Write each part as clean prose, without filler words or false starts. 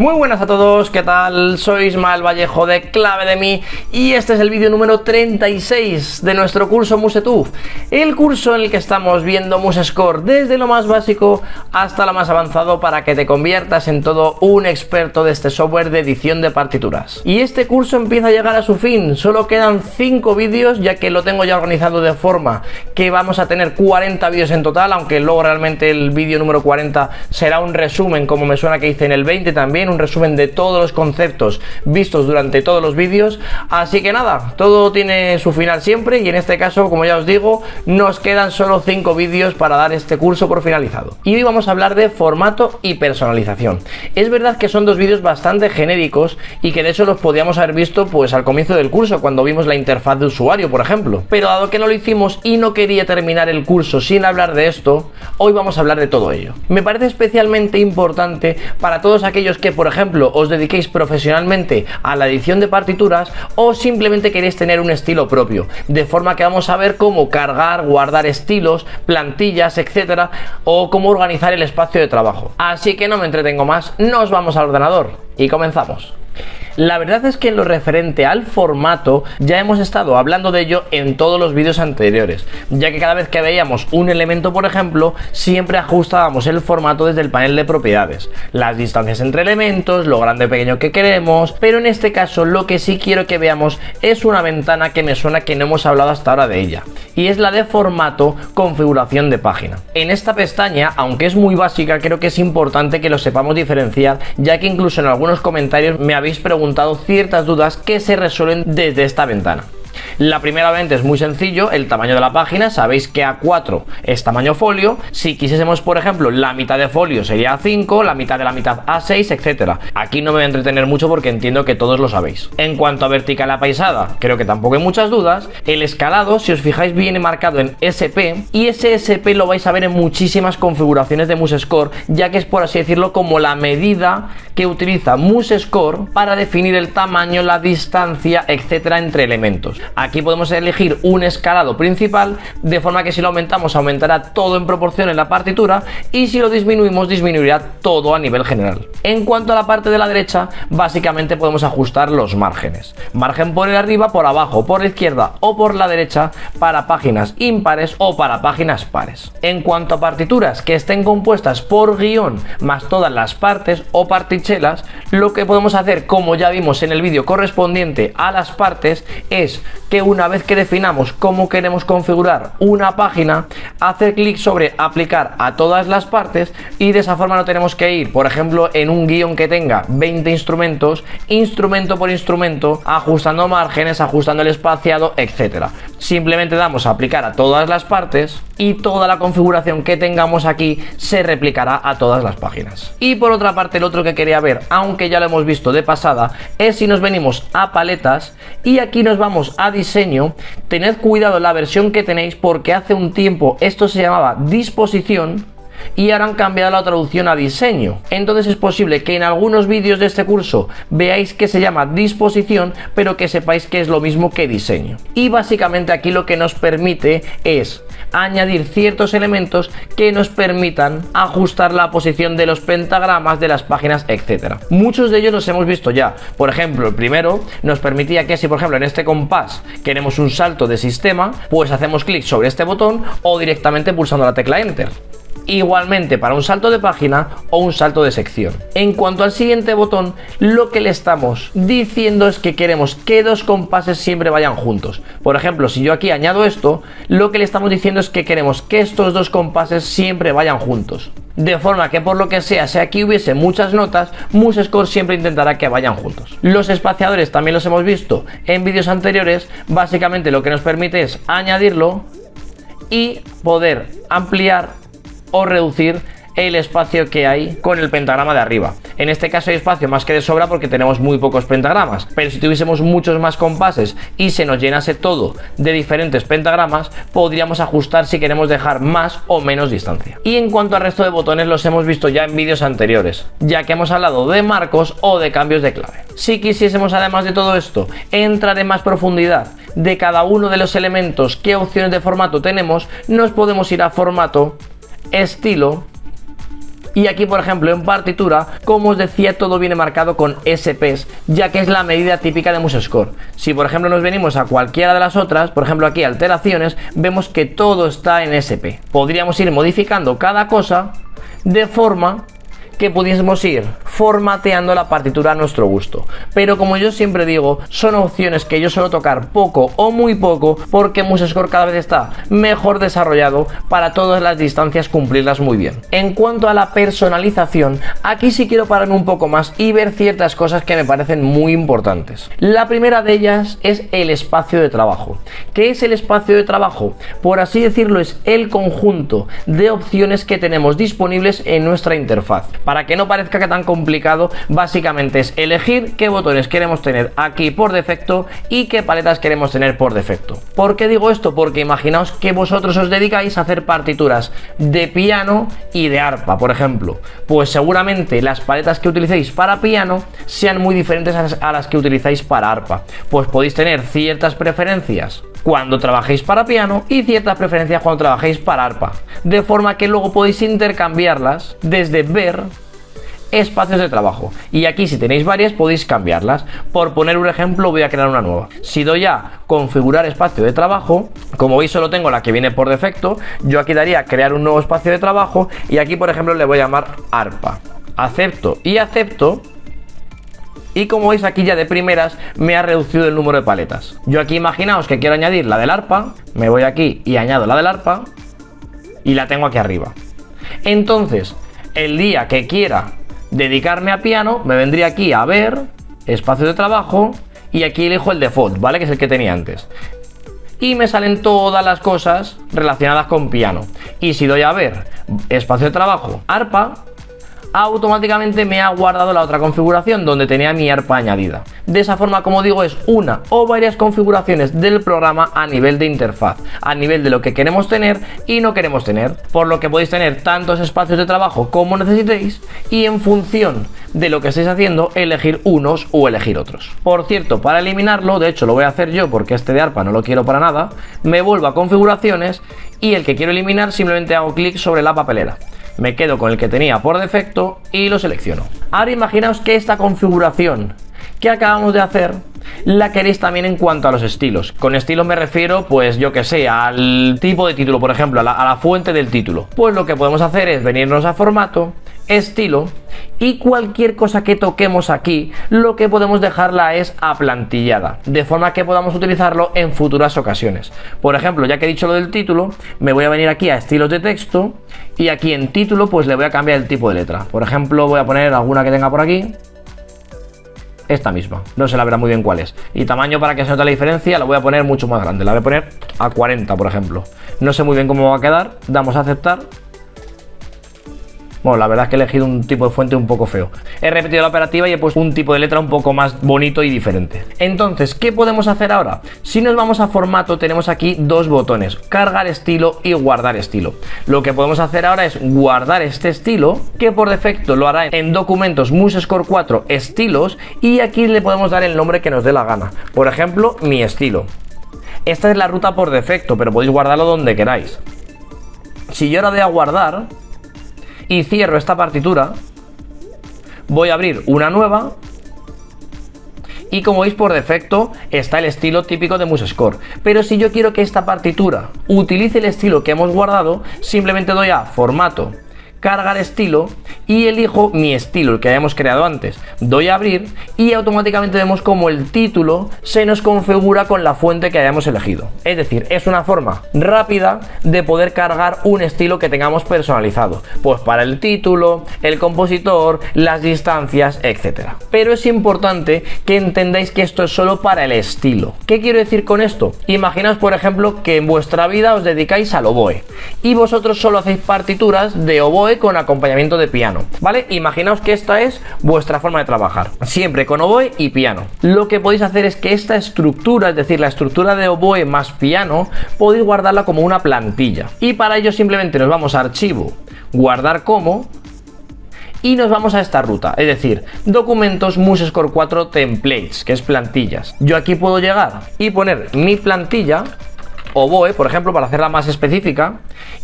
Muy buenas a todos, ¿qué tal? Soy Ismael Vallejo de Clave de Mí y este es el vídeo número 36 de nuestro curso MuseTube, el curso en el que estamos viendo MuseScore desde lo más básico hasta lo más avanzado para que te conviertas en todo un experto de este software de edición de partituras. Y este curso empieza a llegar a su fin, solo quedan 5 vídeos ya que lo tengo ya organizado de forma que vamos a tener 40 vídeos en total, aunque luego realmente el vídeo número 40 será un resumen, como me suena que hice en el 20 también, un resumen de todos los conceptos vistos durante todos los vídeos. Así que nada, todo tiene su final siempre y en este caso, como ya os digo, nos quedan solo 5 vídeos para dar este curso por finalizado. Y hoy vamos a hablar de formato y personalización. Es verdad que son dos vídeos bastante genéricos y que de hecho los podíamos haber visto pues al comienzo del curso, cuando vimos la interfaz de usuario, por ejemplo. Pero dado que no lo hicimos y no quería terminar el curso sin hablar de esto, hoy vamos a hablar de todo ello. Me parece especialmente importante para todos aquellos que, por ejemplo, os dediquéis profesionalmente a la edición de partituras o simplemente queréis tener un estilo propio, de forma que vamos a ver cómo cargar, guardar estilos, plantillas, etcétera, o cómo organizar el espacio de trabajo. Así que no me entretengo más, nos vamos al ordenador y comenzamos. La verdad es que en lo referente al formato ya hemos estado hablando de ello en todos los vídeos anteriores, ya que cada vez que veíamos un elemento, por ejemplo, siempre ajustábamos el formato desde el panel de propiedades, las distancias entre elementos, lo grande o pequeño que queremos, pero en este caso lo que sí quiero que veamos es una ventana que me suena que no hemos hablado hasta ahora de ella, y es la de formato configuración de página. En esta pestaña, aunque es muy básica, creo que es importante que lo sepamos diferenciar, ya que incluso en algunos comentarios me habéis preguntado ciertas dudas que se resuelven desde esta ventana. La primera venta es muy sencillo, el tamaño de la página, sabéis que A4 es tamaño folio, si quisiésemos por ejemplo la mitad de folio sería A5, la mitad de la mitad A6, etcétera. Aquí no me voy a entretener mucho porque entiendo que todos lo sabéis. En cuanto a vertical apaisada, creo que tampoco hay muchas dudas. El escalado, si os fijáis, viene marcado en SP y ese SP lo vais a ver en muchísimas configuraciones de MuseScore, ya que es, por así decirlo, como la medida que utiliza MuseScore para definir el tamaño, la distancia, etcétera, entre elementos. Aquí podemos elegir un escalado principal, de forma que si lo aumentamos, aumentará todo en proporción en la partitura, y si lo disminuimos, disminuirá todo a nivel general. En cuanto a la parte de la derecha, básicamente podemos ajustar los márgenes. Margen por el arriba, por abajo, por la izquierda o por la derecha para páginas impares o para páginas pares. En cuanto a partituras que estén compuestas por guión más todas las partes o partichelas, lo que podemos hacer, como ya vimos en el vídeo correspondiente a las partes, es que una vez que definamos cómo queremos configurar una página, hacer clic sobre aplicar a todas las partes y de esa forma no tenemos que ir, por ejemplo, en un guión que tenga 20 instrumentos, instrumento por instrumento, ajustando márgenes, ajustando el espaciado, etcétera. Simplemente damos a aplicar a todas las partes y toda la configuración que tengamos aquí se replicará a todas las páginas. Y por otra parte, el otro que quería ver, aunque ya lo hemos visto de pasada, es si nos venimos a paletas y aquí nos vamos a diseño. Tened cuidado en la versión que tenéis, porque hace un tiempo esto se llamaba disposición y ahora han cambiado la traducción a diseño. Entonces es posible que en algunos vídeos de este curso veáis que se llama disposición, pero que sepáis que es lo mismo que diseño. Y básicamente aquí lo que nos permite es añadir ciertos elementos que nos permitan ajustar la posición de los pentagramas de las páginas, etcétera. Muchos de ellos los hemos visto ya. Por ejemplo, el primero nos permitía que si por ejemplo en este compás queremos un salto de sistema, pues hacemos clic sobre este botón o directamente pulsando la tecla Enter. Igualmente para un salto de página o un salto de sección. En cuanto al siguiente botón, lo que le estamos diciendo es que queremos que dos compases siempre vayan juntos. Por ejemplo, si yo aquí añado esto, lo que le estamos diciendo es que queremos que estos dos compases siempre vayan juntos. De forma que por lo que sea, si aquí hubiese muchas notas, MuseScore siempre intentará que vayan juntos. Los espaciadores también los hemos visto en vídeos anteriores. Básicamente lo que nos permite es añadirlo y poder ampliar o reducir el espacio que hay con el pentagrama de arriba. En este caso hay espacio más que de sobra porque tenemos muy pocos pentagramas, pero si tuviésemos muchos más compases y se nos llenase todo de diferentes pentagramas, podríamos ajustar si queremos dejar más o menos distancia. Y en cuanto al resto de botones, los hemos visto ya en vídeos anteriores, ya que hemos hablado de marcos o de cambios de clave. Si quisiésemos, además de todo esto, entrar en más profundidad de cada uno de los elementos, qué opciones de formato tenemos, nos podemos ir a formato, estilo, Y aquí, por ejemplo, en partitura, como os decía, todo viene marcado con SPs, ya que es la medida típica de MuseScore. Si, por ejemplo, nos venimos a cualquiera de las otras, por ejemplo, aquí alteraciones, vemos que todo está en SP. Podríamos ir modificando cada cosa de forma que pudiésemos ir formateando la partitura a nuestro gusto. Pero como yo siempre digo, son opciones que yo suelo tocar poco o muy poco, porque MuseScore cada vez está mejor desarrollado para todas las distancias cumplirlas muy bien. En cuanto a la personalización, aquí sí quiero pararme un poco más y ver ciertas cosas que me parecen muy importantes. La primera de ellas es el espacio de trabajo. ¿Qué es el espacio de trabajo? Por así decirlo, es el conjunto de opciones que tenemos disponibles en nuestra interfaz. Para que no parezca que tan complicado, básicamente es elegir qué botones queremos tener aquí por defecto y qué paletas queremos tener por defecto. ¿Por qué digo esto? Porque imaginaos que vosotros os dedicáis a hacer partituras de piano y de arpa, por ejemplo. Pues seguramente las paletas que utilicéis para piano sean muy diferentes a las que utilizáis para arpa. Pues podéis tener ciertas preferencias cuando trabajéis para piano y ciertas preferencias cuando trabajéis para arpa, de forma que luego podéis intercambiarlas desde ver espacios de trabajo, y aquí si tenéis varias podéis cambiarlas. Por poner un ejemplo, voy a crear una nueva. Si doy a configurar espacio de trabajo, como veis solo tengo la que viene por defecto, yo aquí daría crear un nuevo espacio de trabajo y aquí por ejemplo le voy a llamar arpa. Acepto y acepto. Y como veis aquí ya de primeras me ha reducido el número de paletas. Yo aquí imaginaos que quiero añadir la del arpa, me voy aquí y añado la del arpa y la tengo aquí arriba. Entonces, el día que quiera dedicarme a piano, me vendría aquí a ver, espacio de trabajo, y aquí elijo el default, ¿vale? Que es el que tenía antes. Y me salen todas las cosas relacionadas con piano. Y si doy a ver, espacio de trabajo, arpa, automáticamente me ha guardado la otra configuración donde tenía mi arpa añadida. De esa forma, como digo, es una o varias configuraciones del programa a nivel de interfaz, a nivel de lo que queremos tener y no queremos tener, por lo que podéis tener tantos espacios de trabajo como necesitéis y en función de lo que estéis haciendo elegir unos o elegir otros. Por cierto, para eliminarlo, de hecho lo voy a hacer yo porque este de arpa no lo quiero para nada, me vuelvo a configuraciones y el que quiero eliminar simplemente hago clic sobre la papelera. Me quedo con el que tenía por defecto y lo selecciono. Ahora imaginaos que esta configuración que acabamos de hacer la queréis también en cuanto a los estilos. Con estilos me refiero, pues yo que sé, al tipo de título, por ejemplo, a la fuente del título. Pues lo que podemos hacer es venirnos a formato, estilo, y cualquier cosa que toquemos aquí, lo que podemos dejarla es aplantillada, de forma que podamos utilizarlo en futuras ocasiones. Por ejemplo, ya que he dicho lo del título, me voy a venir aquí a estilos de texto y aquí en título pues le voy a cambiar el tipo de letra. Por ejemplo, voy a poner alguna que tenga por aquí. Esta misma, no se la verá muy bien cuál es. Y tamaño, para que se note la diferencia, la voy a poner mucho más grande. La voy a poner a 40, por ejemplo. No sé muy bien cómo va a quedar. Damos a aceptar. Bueno, la verdad es que he elegido un tipo de fuente un poco feo. He repetido la operativa y he puesto un tipo de letra un poco más bonito y diferente. Entonces, ¿qué podemos hacer ahora? Si nos vamos a formato, tenemos aquí dos botones: cargar estilo y guardar estilo. Lo que podemos hacer ahora es guardar este estilo, que por defecto lo hará en documentos MuseScore 4 estilos, y aquí le podemos dar el nombre que nos dé la gana. Por ejemplo, mi estilo. Esta es la ruta por defecto, pero podéis guardarlo donde queráis. Si yo ahora doy a guardar y cierro esta partitura, voy a abrir una nueva y como veis por defecto está el estilo típico de MuseScore. Pero si yo quiero que esta partitura utilice el estilo que hemos guardado, simplemente doy a formato, cargar estilo y elijo mi estilo, el que hayamos creado antes. Doy a abrir y automáticamente vemos como el título se nos configura con la fuente que hayamos elegido. Es decir, es una forma rápida de poder cargar un estilo que tengamos personalizado, pues para el título, el compositor, las distancias, etcétera. Pero es importante que entendáis que esto es solo para el estilo. ¿Qué quiero decir con esto? Imaginaos, por ejemplo, que en vuestra vida os dedicáis al oboe y vosotros solo hacéis partituras de oboe con acompañamiento de piano, ¿vale? Imaginaos que esta es vuestra forma de trabajar, siempre con oboe y piano. Lo que podéis hacer es que esta estructura, es decir, la estructura de oboe más piano, podéis guardarla como una plantilla. Y para ello simplemente nos vamos a archivo, guardar como, y nos vamos a esta ruta, es decir, documentos MuseScore 4 templates, que es plantillas. Yo aquí puedo llegar y poner mi plantilla oboe, por ejemplo, para hacerla más específica.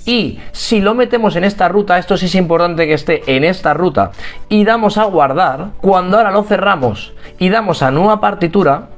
Y si lo metemos en esta ruta, esto sí es importante que esté en esta ruta, y damos a guardar, cuando ahora lo cerramos y damos a nueva partitura,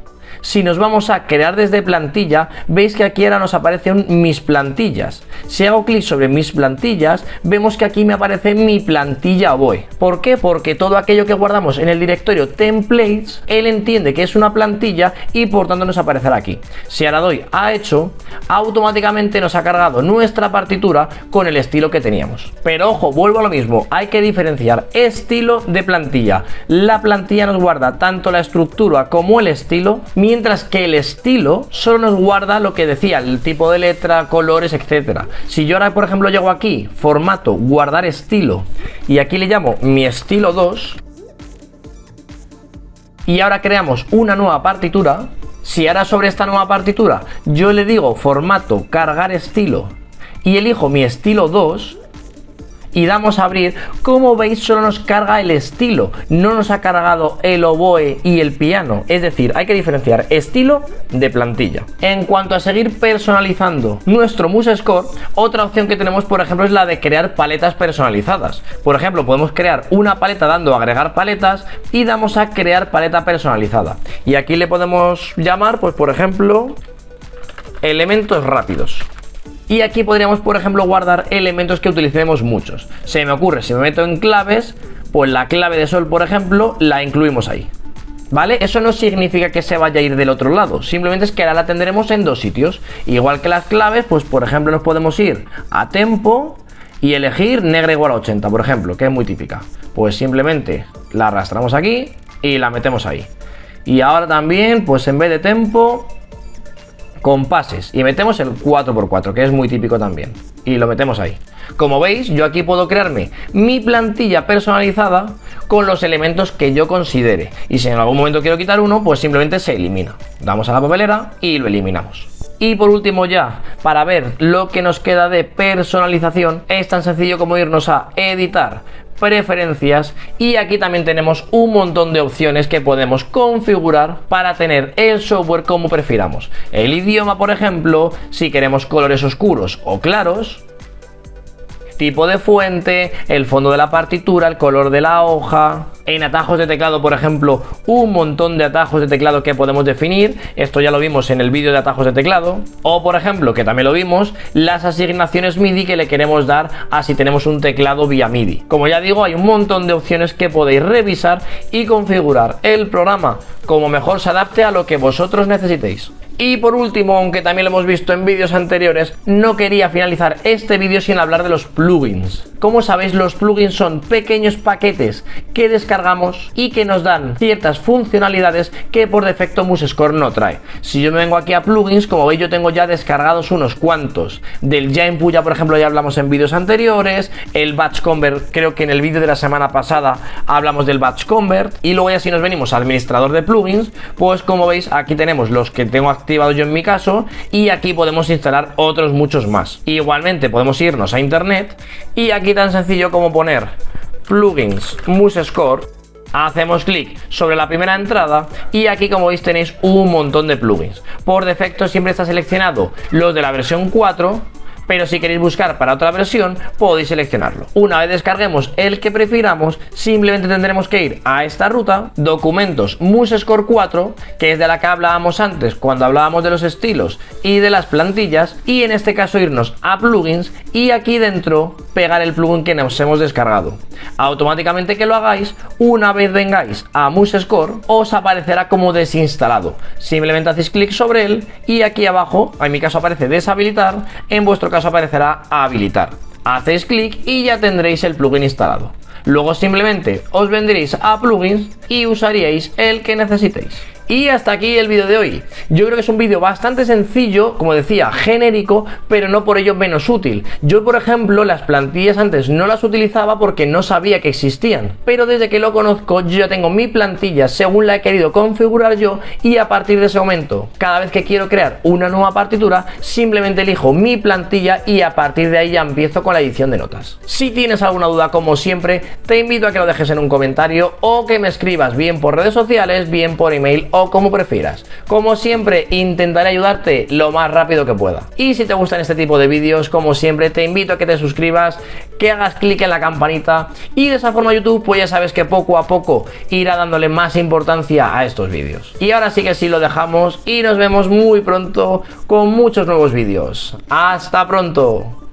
si nos vamos a crear desde plantilla, veis que aquí ahora nos aparece un mis plantillas. Si hago clic sobre mis plantillas, vemos que aquí me aparece mi plantilla oboe. ¿Por qué? Porque todo aquello que guardamos en el directorio templates, él entiende que es una plantilla y por tanto nos aparecerá aquí. Si ahora doy a hecho, automáticamente nos ha cargado nuestra partitura con el estilo que teníamos. Pero ojo, vuelvo a lo mismo, hay que diferenciar estilo de plantilla. La plantilla nos guarda tanto la estructura como el estilo, mientras que el estilo solo nos guarda lo que decía, el tipo de letra, colores, etcétera. Si yo ahora, por ejemplo, llego aquí, formato, guardar estilo, y aquí le llamo mi estilo 2, y ahora creamos una nueva partitura, si ahora sobre esta nueva partitura yo le digo formato, cargar estilo, y elijo mi estilo 2, y damos a abrir, como veis solo nos carga el estilo, no nos ha cargado el oboe y el piano. Es decir, hay que diferenciar estilo de plantilla. En cuanto a seguir personalizando nuestro MuseScore, otra opción que tenemos, por ejemplo, es la de crear paletas personalizadas. Por ejemplo, podemos crear una paleta dando a agregar paletas y damos a crear paleta personalizada. Y aquí le podemos llamar, pues por ejemplo, elementos rápidos. Y aquí podríamos, por ejemplo, guardar elementos que utilicemos muchos. Se me ocurre, si me meto en claves, pues la clave de sol, por ejemplo, la incluimos ahí. ¿Vale? Eso no significa que se vaya a ir del otro lado, simplemente es que ahora la tendremos en dos sitios. Igual que las claves, pues por ejemplo nos podemos ir a tempo y elegir negra igual a 80, por ejemplo, que es muy típica. Pues simplemente la arrastramos aquí y la metemos ahí. Y ahora también, pues en vez de tempo, compases, y metemos el 4×4, que es muy típico también, y lo metemos ahí. Como veis, yo aquí puedo crearme mi plantilla personalizada con los elementos que yo considere, y si en algún momento quiero quitar uno, pues simplemente se elimina. Damos a la papelera y lo eliminamos. Y por último, ya para ver lo que nos queda de personalización, es tan sencillo como irnos a editar, preferencias, y aquí también tenemos un montón de opciones que podemos configurar para tener el software como prefiramos. El idioma, por ejemplo, si queremos colores oscuros o claros, tipo de fuente, el fondo de la partitura, el color de la hoja. En atajos de teclado, por ejemplo, un montón de atajos de teclado que podemos definir. Esto ya lo vimos en el vídeo de atajos de teclado. O, por ejemplo, que también lo vimos, las asignaciones MIDI que le queremos dar a si tenemos un teclado vía MIDI. Como ya digo, hay un montón de opciones que podéis revisar y configurar el programa como mejor se adapte a lo que vosotros necesitéis. Y por último, aunque también lo hemos visto en vídeos anteriores, no quería finalizar este vídeo sin hablar de los plugins. Como sabéis, los plugins son pequeños paquetes que descargamos y que nos dan ciertas funcionalidades que por defecto MuseScore no trae. Si yo me vengo aquí a plugins, como veis yo tengo ya descargados unos cuantos. Del Jainput ya, por ejemplo, ya hablamos en vídeos anteriores. El Batch Convert, creo que en el vídeo de la semana pasada hablamos del Batch Convert. Y luego ya si nos venimos al administrador de plugins, pues como veis aquí tenemos los que tengo activado yo en mi caso, y aquí podemos instalar otros muchos más. Igualmente podemos irnos a internet y aquí tan sencillo como poner plugins MuseScore, hacemos clic sobre la primera entrada y aquí como veis tenéis un montón de plugins. Por defecto siempre está seleccionado los de la versión 4, pero si queréis buscar para otra versión podéis seleccionarlo. Una vez descarguemos el que prefiramos, simplemente tendremos que ir a esta ruta, documentos MuseScore 4, que es de la que hablábamos antes cuando hablábamos de los estilos y de las plantillas, y en este caso irnos a plugins y aquí dentro pegar el plugin que nos hemos descargado. Automáticamente que lo hagáis, una vez vengáis a MuseScore os aparecerá como desinstalado. Simplemente hacéis clic sobre él y aquí abajo, en mi caso aparece deshabilitar, en vuestro caso aparecerá habilitar. Hacéis clic y ya tendréis el plugin instalado. Luego simplemente os vendréis a plugins y usaríais el que necesitéis. Y hasta aquí el vídeo de hoy. Yo creo que es un vídeo bastante sencillo, como decía, genérico, pero no por ello menos útil. Yo, por ejemplo, las plantillas antes no las utilizaba porque no sabía que existían, pero desde que lo conozco yo ya tengo mi plantilla según la he querido configurar yo, y a partir de ese momento, cada vez que quiero crear una nueva partitura, simplemente elijo mi plantilla y a partir de ahí ya empiezo con la edición de notas. Si tienes alguna duda, como siempre, te invito a que lo dejes en un comentario o que me escribas bien por redes sociales, bien por email o como prefieras. Como siempre, intentaré ayudarte lo más rápido que pueda. Y si te gustan este tipo de vídeos, como siempre, te invito a que te suscribas, que hagas clic en la campanita y de esa forma YouTube pues ya sabes que poco a poco irá dándole más importancia a estos vídeos. Y ahora sí que sí lo dejamos y nos vemos muy pronto con muchos nuevos vídeos. ¡Hasta pronto!